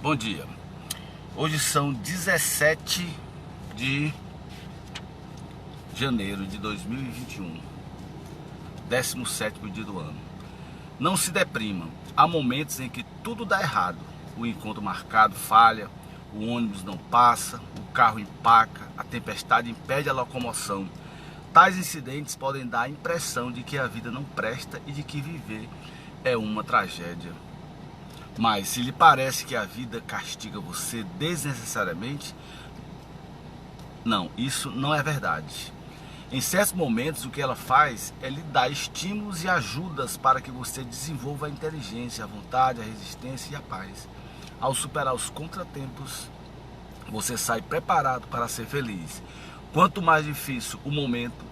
Bom dia. Hoje são 17 de janeiro de 2021, 17º dia do ano. Não se deprima. Há momentos em que tudo dá errado. O encontro marcado falha, o ônibus não passa, o carro empaca, a tempestade impede a locomoção. Tais incidentes podem dar a impressão de que a vida não presta e de que viver é uma tragédia. Mas se lhe parece que a vida castiga você desnecessariamente, não, isso não é verdade. Em certos momentos o que ela faz é lhe dar estímulos e ajudas para que você desenvolva a inteligência, a vontade, a resistência e a paz. Ao superar os contratempos, você sai preparado para ser feliz. Quanto mais difícil o momento,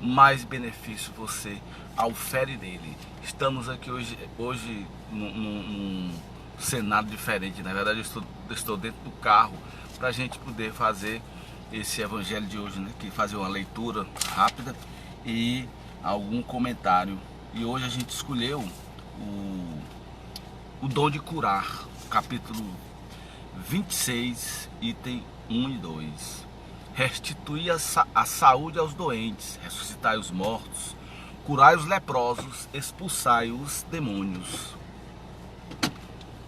mais benefício você aufere nele. Estamos aqui hoje num cenário diferente. Na verdade, eu estou dentro do carro para a gente poder fazer esse evangelho de hoje, né? Que fazer uma leitura rápida e algum comentário. E hoje a gente escolheu o dom de curar, capítulo 26, item 1 e 2. Restituir a saúde aos doentes, ressuscitai os mortos, curai os leprosos, expulsai os demônios.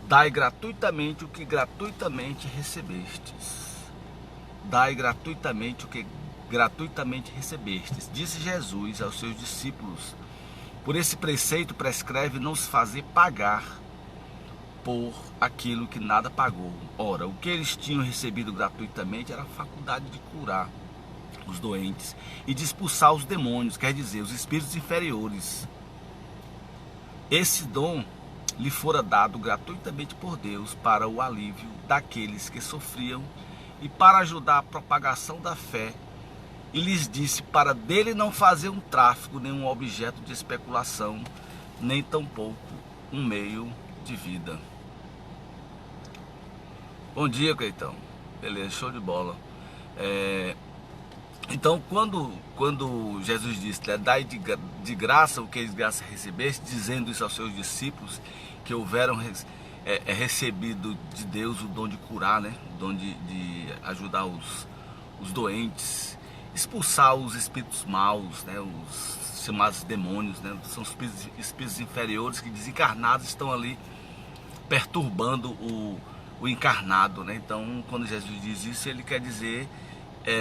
Dai gratuitamente o que gratuitamente recebestes. Dai gratuitamente o que gratuitamente recebestes. Disse Jesus aos seus discípulos: por esse preceito prescreve não se fazer pagar por aquilo que nada pagou. Ora, o que eles tinham recebido gratuitamente era a faculdade de curar os doentes e de expulsar os demônios, quer dizer, os espíritos inferiores. Esse dom lhe fora dado gratuitamente por Deus para o alívio daqueles que sofriam e para ajudar a propagação da fé. E lhes disse para dele não fazer um tráfico, nem um objeto de especulação, nem tampouco um meio de vida. Bom dia, Cleitão. Beleza, show de bola. Então, quando Jesus disse, né, dai de graça o que de graça recebeste, dizendo isso aos seus discípulos, que houveram recebido de Deus o dom de curar, né, o dom de ajudar os doentes, expulsar os espíritos maus, né, os chamados demônios, né, são os espíritos inferiores que desencarnados estão ali perturbando o encarnado, né? Então, quando Jesus diz isso, ele quer dizer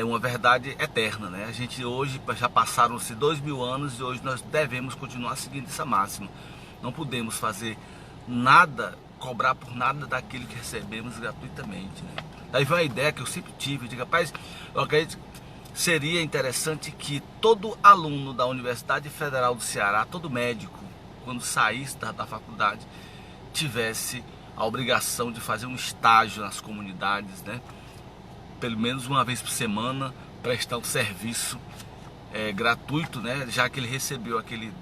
uma verdade eterna, né? A gente hoje, já passaram-se 2000 anos e hoje nós devemos continuar seguindo essa máxima. Não podemos fazer nada, cobrar por nada daquilo que recebemos gratuitamente, né? Daí vem uma ideia que eu sempre tive, eu digo, rapaz, eu acredito que seria interessante que todo aluno da Universidade Federal do Ceará, todo médico, quando saísse da faculdade, tivesse a obrigação de fazer um estágio nas comunidades, né? Pelo menos uma vez por semana, prestar um serviço gratuito, né? Já que ele recebeu aquele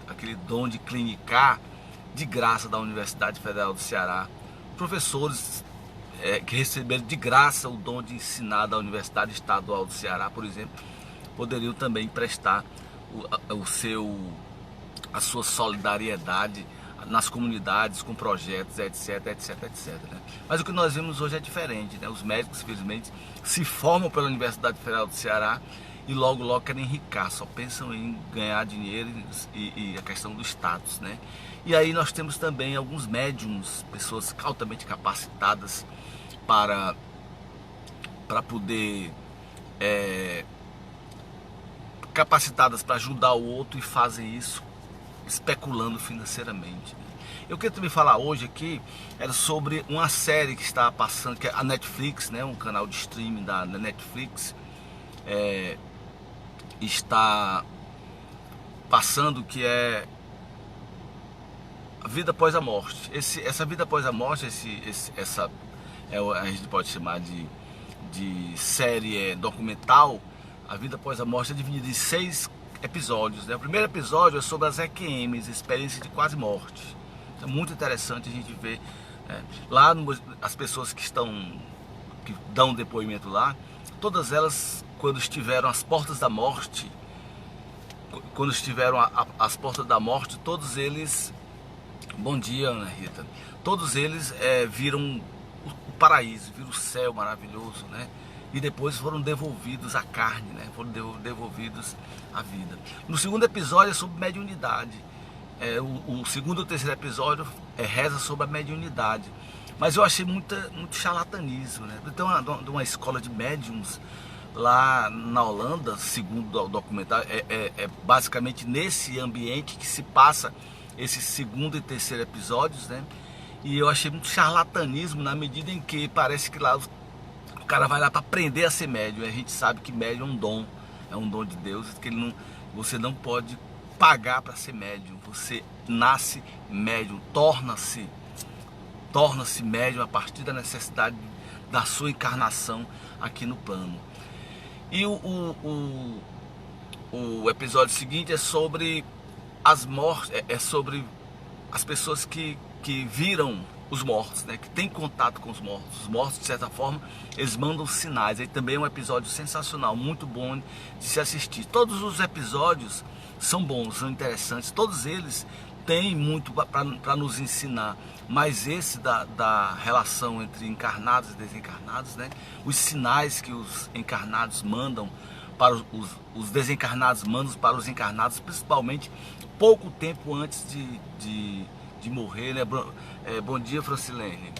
dom de clinicar de graça da Universidade Federal do Ceará. Professores que receberam de graça o dom de ensinar da Universidade Estadual do Ceará, por exemplo, poderiam também prestar a sua solidariedade nas comunidades, com projetos, etc, etc, etc, né? Mas o que nós vemos hoje é diferente, né? Os médicos, infelizmente, se formam pela Universidade Federal do Ceará e logo querem enriquecer, só pensam em ganhar dinheiro e a questão do status, né? E aí nós temos também alguns médiums, pessoas altamente capacitadas para poder capacitadas para ajudar o outro e fazem isso especulando financeiramente. Eu queria também falar hoje aqui era sobre uma série que está passando, que é a Netflix, né, um canal de streaming da Netflix, está passando, que é a vida após a morte. Essa vida após a morte, essa a gente pode chamar de série documental. A vida após a morte é dividida em 6 episódios, né? O primeiro episódio é sobre as EQMs, experiência de quase morte. É muito interessante a gente ver lá as pessoas que dão depoimento lá, todas elas, quando estiveram às portas da morte, todos eles, bom dia, Ana Rita, todos eles viram o paraíso, viram o céu maravilhoso, né? E depois foram devolvidos à carne, né? Foram devolvidos à vida. No segundo episódio é sobre mediunidade. O segundo e o terceiro episódio reza sobre a mediunidade. Mas eu achei muito charlatanismo, né? Então, de uma escola de médiums lá na Holanda, segundo o documentário, é basicamente nesse ambiente que se passa esses segundo e terceiro episódios, né? E eu achei muito charlatanismo na medida em que parece que lá o cara vai lá para aprender a ser médium. E a gente sabe que médium é um dom de Deus, que você não pode pagar para ser médium. Você nasce médium, torna-se médium a partir da necessidade da sua encarnação aqui no plano. E o episódio seguinte é sobre as mortes, é sobre as pessoas que viram os mortos, né? Que tem contato com os mortos. Os mortos, de certa forma, eles mandam sinais. Aí também é um episódio sensacional, muito bom de se assistir. Todos os episódios são bons, são interessantes, todos eles têm muito para nos ensinar, mas esse da relação entre encarnados e desencarnados, né? Os sinais que os encarnados mandam para os desencarnados mandam para os encarnados, principalmente pouco tempo antes de morrer, né? Bom dia, Francilene.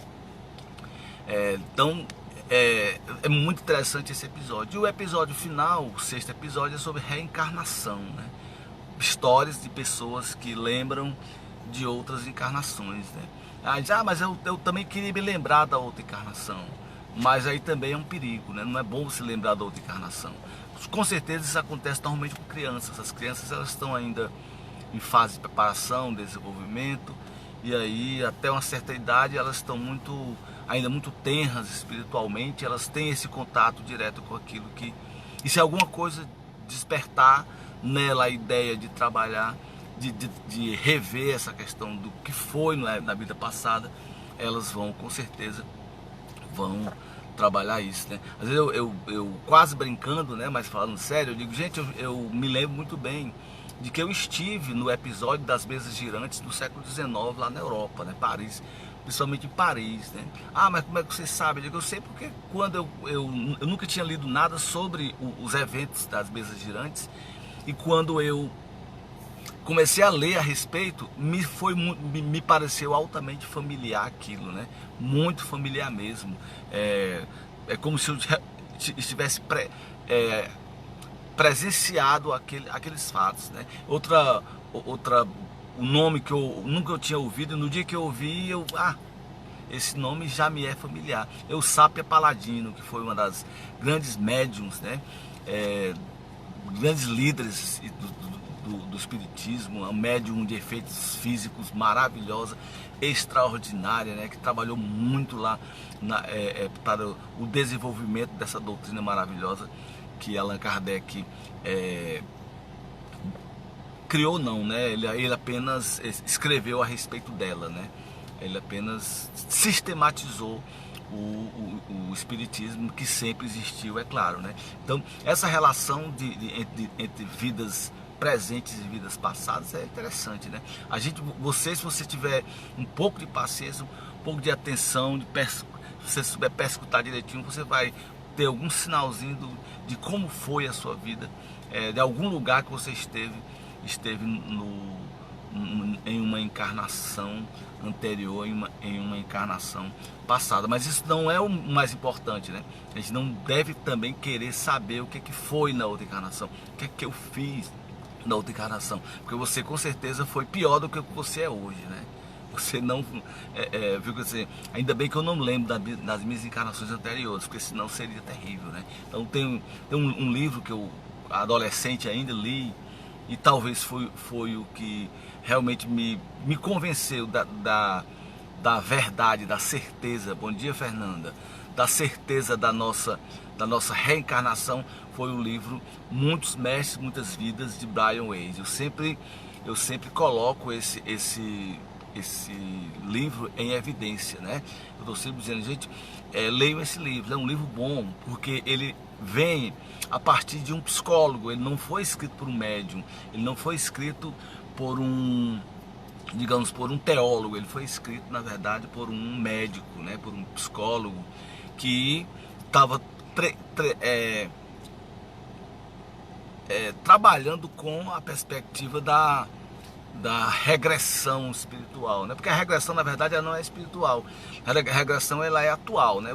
Então é muito interessante esse episódio. E o episódio final, o sexto episódio, é sobre reencarnação, né? Histórias de pessoas que lembram de outras encarnações, né? Mas eu também queria me lembrar da outra encarnação. Mas aí também é um perigo, né? Não é bom se lembrar da outra encarnação. Com certeza isso acontece normalmente com crianças. As crianças, elas estão ainda em fase de preparação, desenvolvimento, e aí até uma certa idade elas estão ainda muito tenras espiritualmente. Elas têm esse contato direto com aquilo que... E se alguma coisa despertar nela a ideia de trabalhar, de rever essa questão do que foi na vida passada, elas vão, com certeza, vão trabalhar isso, né? Às vezes eu quase brincando, né? Mas falando sério, eu digo, gente, eu me lembro muito bem de que eu estive no episódio das mesas girantes do século XIX lá na Europa, né? Paris, principalmente em Paris, né? Mas como é que você sabe? Eu digo, eu sei porque quando eu nunca tinha lido nada sobre os eventos das mesas girantes, e quando eu comecei a ler a respeito, me pareceu altamente familiar aquilo, né? Muito familiar mesmo. É como se eu estivesse presenciado aqueles fatos, né? O nome que eu nunca tinha ouvido, e no dia que eu ouvi, esse nome já me é familiar. Eusápia Paladino, que foi uma das grandes médiums, né? Grandes líderes do espiritismo, uma médium de efeitos físicos maravilhosa, extraordinária, né? Que trabalhou muito lá para o desenvolvimento dessa doutrina maravilhosa que Allan Kardec criou, não, né? Ele apenas escreveu a respeito dela, né? Ele apenas sistematizou o espiritismo que sempre existiu, é claro, né? Então, essa relação entre vidas presentes e vidas passadas é interessante, né? Se você tiver um pouco de paciência, um pouco de atenção, se você souber perscrutar direitinho, você vai ter algum sinalzinho de como foi a sua vida, de algum lugar que você esteve em uma encarnação anterior, em uma encarnação passada. Mas isso não é o mais importante, né? A gente não deve também querer saber o que foi na outra encarnação, o que eu fiz na outra encarnação, porque você com certeza foi pior do que o que você é hoje, né? Você não viu, quer dizer, ainda bem que eu não lembro das minhas encarnações anteriores, porque senão seria terrível, né? Então tem um livro que eu, adolescente ainda, li, e talvez foi o que realmente me convenceu da verdade, da certeza. Bom dia, Fernanda. Da certeza da nossa reencarnação, foi o livro Muitos Mestres, Muitas Vidas, de Brian Weiss. Eu sempre coloco esse livro em evidência, né? Eu estou sempre dizendo, gente, leiam esse livro, é um livro bom, porque ele vem a partir de um psicólogo. Ele não foi escrito por um médium, ele não foi escrito por um digamos, por um teólogo. Ele foi escrito, na verdade, por um médico, né, por um psicólogo que estava trabalhando com a perspectiva da regressão espiritual, né? Porque a regressão, na verdade, ela não é espiritual. A regressão, ela é atual, né?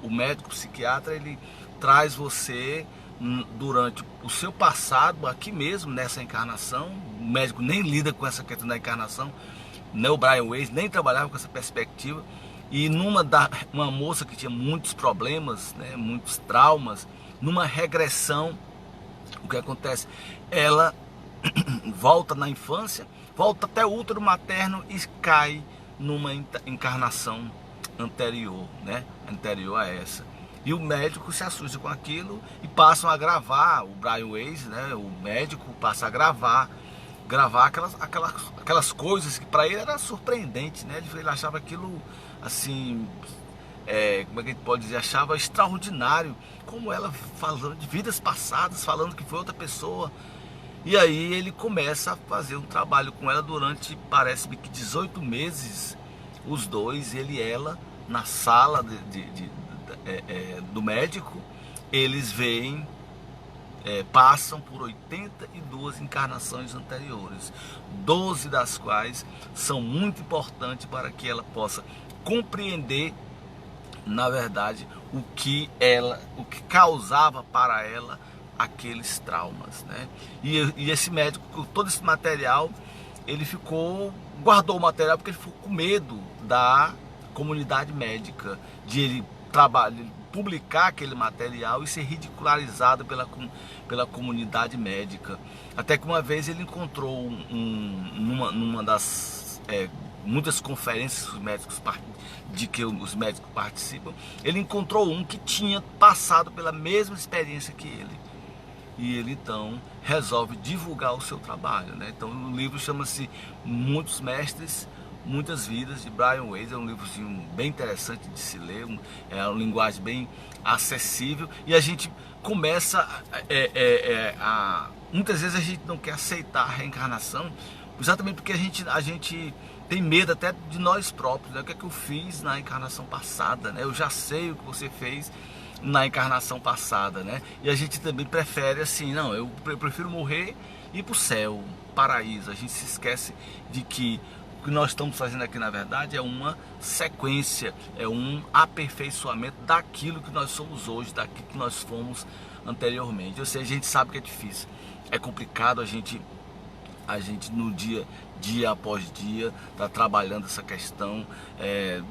O médico, o psiquiatra, ele traz você durante o seu passado, aqui mesmo, nessa encarnação. O médico nem lida com essa questão da encarnação, né? O Brian Weiss nem trabalhava com essa perspectiva. E uma moça que tinha muitos problemas, né? Muitos traumas, numa regressão, o que acontece? Ela volta na infância, volta até o útero materno e cai numa encarnação anterior, né? Anterior a essa. E o médico se assusta com aquilo e passam a gravar, o Brian Weiss, né? O médico passa a gravar aquelas coisas que para ele era surpreendente, né? Ele achava aquilo assim, como é que a gente pode dizer, achava extraordinário, como ela falando de vidas passadas, falando que foi outra pessoa. E aí ele começa a fazer um trabalho com ela durante, parece-me que 18 meses, os dois, ele e ela, na sala do médico. Eles veem, passam por 82 encarnações anteriores, 12 das quais são muito importantes para que ela possa compreender, na verdade, o que causava para ela aqueles traumas, né? E esse médico, com todo esse material, ele guardou o material porque ele ficou com medo da comunidade médica, de ele publicar aquele material e ser ridicularizado pela comunidade médica. Até que uma vez ele encontrou numa das muitas conferências de que os médicos participam, ele encontrou um que tinha passado pela mesma experiência que ele. E ele então resolve divulgar o seu trabalho, né? Então o livro chama-se Muitos Mestres, Muitas Vidas, de Brian Weiss. É um livrozinho bem interessante de se ler, é uma linguagem bem acessível. E a gente começa muitas vezes a gente não quer aceitar a reencarnação, exatamente porque a gente tem medo até de nós próprios, né? O que é que eu fiz na encarnação passada, né? Eu já sei o que você fez na encarnação passada, né? E a gente também prefere assim, não, eu prefiro morrer e ir para o céu, paraíso. A gente se esquece de que o que nós estamos fazendo aqui, na verdade, é uma sequência, é um aperfeiçoamento daquilo que nós somos hoje, daquilo que nós fomos anteriormente. Ou seja, a gente sabe que é difícil, é complicado, a gente no dia após dia está trabalhando essa questão.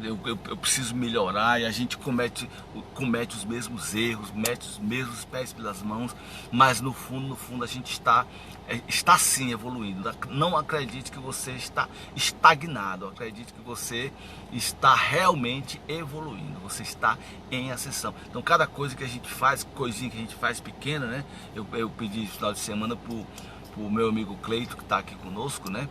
Eu preciso melhorar, e a gente comete os mesmos erros, mete os mesmos pés pelas mãos, mas no fundo a gente está sim evoluindo. Não acredite que você está estagnado, acredite que você está realmente evoluindo, você está em ascensão. Então cada coisa que a gente faz, coisinha que a gente faz pequena, né? Eu pedi no final de semana o meu amigo Cleito, que está aqui conosco, né,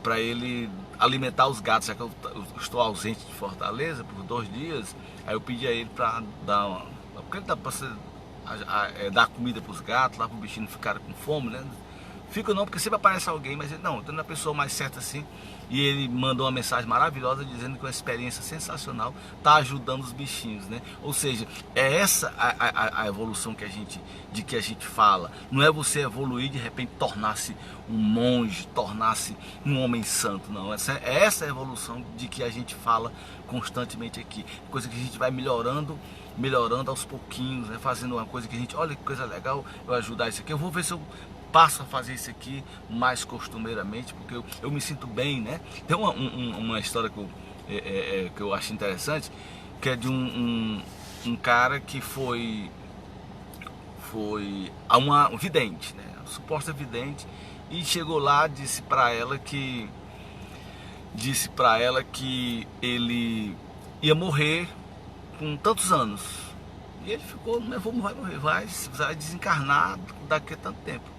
para ele alimentar os gatos, já que eu estou ausente de Fortaleza por 2 dias. Aí eu pedi a ele para porque ele dá para dar comida para os gatos, lá para o bichinho não ficar com fome, né? Fica não, porque sempre aparece alguém, mas ele não, tendo a pessoa mais certa assim. E ele mandou uma mensagem maravilhosa dizendo que uma experiência sensacional está ajudando os bichinhos, né? Ou seja, é essa a evolução que a gente fala. Não é você evoluir de repente tornar-se um monge, tornar-se um homem santo, não. É essa a evolução de que a gente fala constantemente aqui. Coisa que a gente vai melhorando aos pouquinhos, né? Fazendo uma coisa que a gente, olha que coisa legal, eu ajudar isso aqui, eu vou ver se eu passo a fazer isso aqui mais costumeiramente, porque eu me sinto bem, né? Tem uma história que eu acho interessante, que é de um cara que foi a um vidente, né? Um suposta vidente, e chegou lá, disse para ela que ele ia morrer com tantos anos. E ele ficou, vai morrer, vai desencarnar daqui a tanto tempo.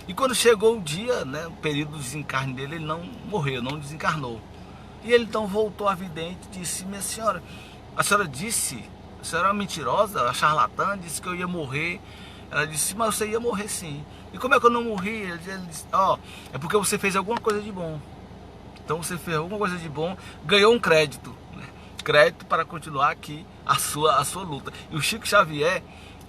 E quando chegou o dia, né, o período do desencarne dele, ele não morreu, não desencarnou. E ele então voltou à vidente e disse: minha senhora, a senhora é uma mentirosa, a charlatã, disse que eu ia morrer. Ela disse: mas você ia morrer sim. E como é que eu não morri? Ele disse: é porque você fez alguma coisa de bom. Então você fez alguma coisa de bom, ganhou um crédito, né? Crédito para continuar aqui a sua luta. E o Chico Xavier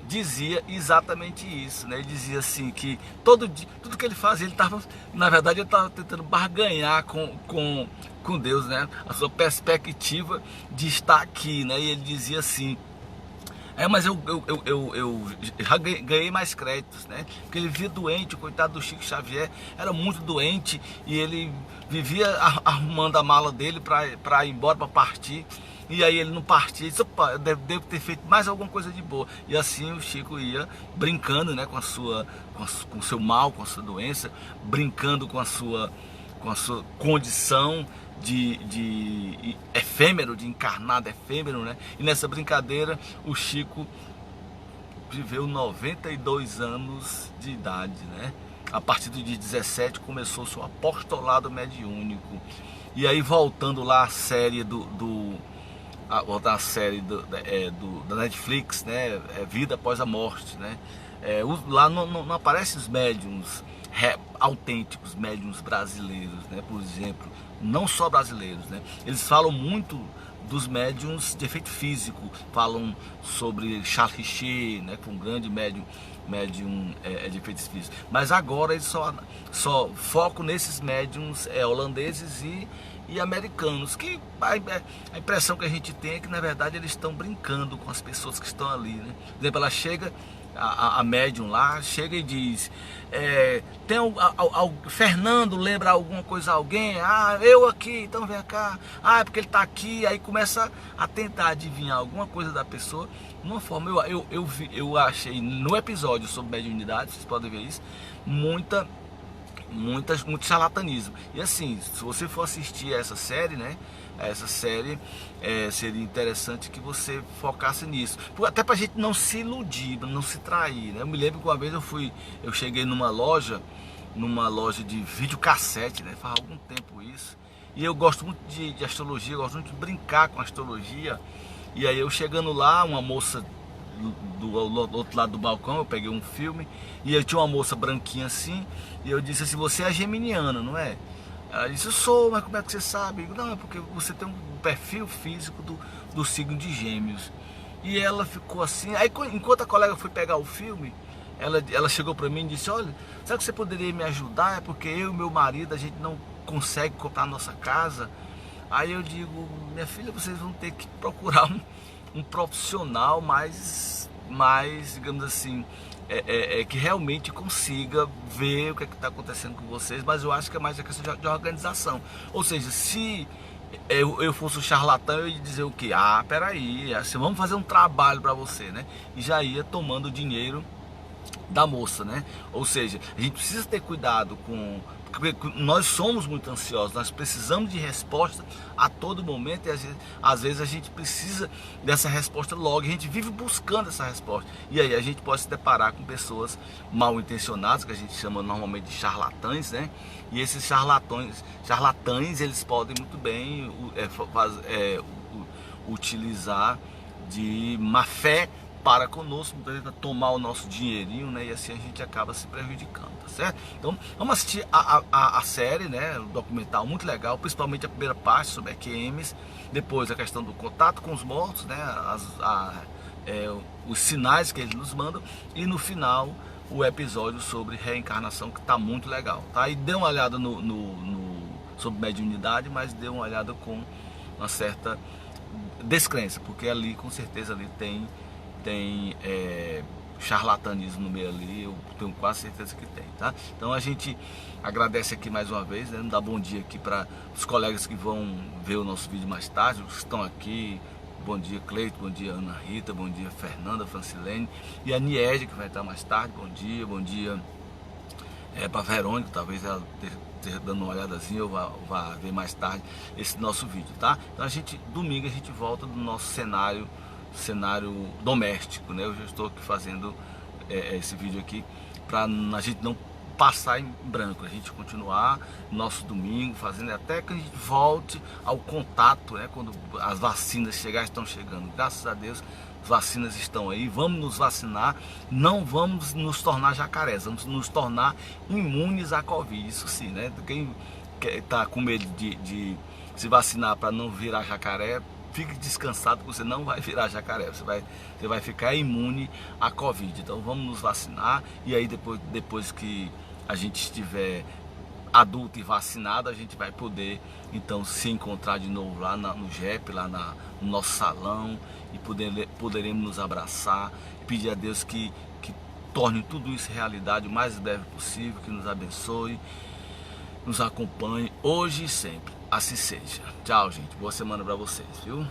dizia exatamente isso, né? Ele dizia assim que todo dia, tudo que ele fazia, ele estava, na verdade, ele estava tentando barganhar com Deus, né? A sua perspectiva de estar aqui, né? E ele dizia assim: mas eu já ganhei mais créditos, né? Porque ele vivia doente, o coitado do Chico Xavier era muito doente e ele vivia arrumando a mala dele para ir embora, para partir. E aí ele não partia, ele disse: opa, eu devo ter feito mais alguma coisa de boa. E assim o Chico ia brincando, né, com o seu mal, com a sua doença, brincando com a sua condição de efêmero, de encarnado efêmero, né? E nessa brincadeira o Chico viveu 92 anos de idade, né? A partir do dia 17 começou seu apostolado mediúnico. E aí, voltando lá à série voltar à série da Netflix, né? Vida após a morte, né? Lá não aparecem os médiums autênticos, médiums brasileiros, né? Por exemplo, não só brasileiros, né? Eles falam muito dos médiums de efeito físico, falam sobre Charles Richer, né? Que foi um grande médium de efeitos físicos. Mas agora eles só focam nesses médiums holandeses e americanos, que a impressão que a gente tem é que, na verdade, eles estão brincando com as pessoas que estão ali, né? Por exemplo, ela chega, a médium lá, chega e diz: Fernando lembra alguma coisa a alguém? Eu aqui, então vem cá. É porque ele está aqui. Aí começa a tentar adivinhar alguma coisa da pessoa. De uma forma, eu achei no episódio sobre mediunidade, vocês podem ver isso, muito charlatanismo. E assim, se você for assistir essa série, né? Essa série seria interessante que você focasse nisso, até pra gente não se iludir, não se trair, né? Eu me lembro que uma vez eu cheguei numa loja de videocassete, né? Faz algum tempo isso. E eu gosto muito de astrologia, eu gosto muito de brincar com astrologia. E aí eu chegando lá, uma moça do outro lado do balcão, eu peguei um filme e eu tinha uma moça branquinha assim, e eu disse assim: você é geminiana, não é? Ela disse: eu sou. Mas como é que você sabe? Não, é porque você tem um perfil físico do signo de Gêmeos. E ela ficou assim. Aí, enquanto a colega foi pegar o filme, ela chegou para mim e disse: olha, será que você poderia me ajudar? É porque eu e meu marido, a gente não consegue comprar a nossa casa. Aí eu digo: minha filha, vocês vão ter que procurar um profissional mais, digamos assim, que realmente consiga ver o que está acontecendo com vocês. Mas eu acho que é mais a questão de organização. Ou seja, se eu fosse um charlatão, eu ia dizer o quê? Peraí, assim, vamos fazer um trabalho para você, né? E já ia tomando dinheiro da moça, né? Ou seja, a gente precisa ter cuidado porque nós somos muito ansiosos, nós precisamos de resposta a todo momento, e às vezes a gente precisa dessa resposta logo, a gente vive buscando essa resposta, e aí a gente pode se deparar com pessoas mal intencionadas, que a gente chama normalmente de charlatães, né? E esses charlatães, eles podem muito bem utilizar de má fé para conosco, para tomar o nosso dinheirinho, né? E assim a gente acaba se prejudicando, tá certo? Então vamos assistir a série, né? O documental muito legal, principalmente a primeira parte sobre EQMs, depois a questão do contato com os mortos, né? Os sinais que eles nos mandam, e no final o episódio sobre reencarnação, que está muito legal, tá? E dê uma olhada sobre mediunidade, mas dê uma olhada com uma certa descrença, porque ali com certeza ali tem charlatanismo no meio ali, eu tenho quase certeza que tem, tá? Então a gente agradece aqui mais uma vez, né? Dá bom dia aqui para os colegas que vão ver o nosso vídeo mais tarde, os que estão aqui. Bom dia, Cleito, bom dia, Ana Rita, bom dia, Fernanda, Francilene, e a Niede, que vai estar mais tarde. Bom dia para Verônica, talvez ela esteja dando uma olhadazinha, ou vá ver mais tarde esse nosso vídeo, tá? Então domingo a gente volta do nosso cenário doméstico, né? Eu já estou aqui fazendo esse vídeo aqui para a gente não passar em branco, a gente continuar nosso domingo fazendo até que a gente volte ao contato, né? Quando as vacinas estão chegando, graças a Deus as vacinas estão aí, vamos nos vacinar, não vamos nos tornar jacarés, vamos nos tornar imunes à Covid, isso sim, né? tá com medo de se vacinar para não virar jacaré, fique descansado que você não vai virar jacaré, você vai ficar imune à Covid. Então vamos nos vacinar, e aí depois que a gente estiver adulto e vacinado, a gente vai poder então se encontrar de novo lá no JEP, lá no nosso salão, e poderemos nos abraçar e pedir a Deus que torne tudo isso realidade o mais breve possível, que nos abençoe, nos acompanhe hoje e sempre. Assim seja. Tchau, gente. Boa semana para vocês, viu?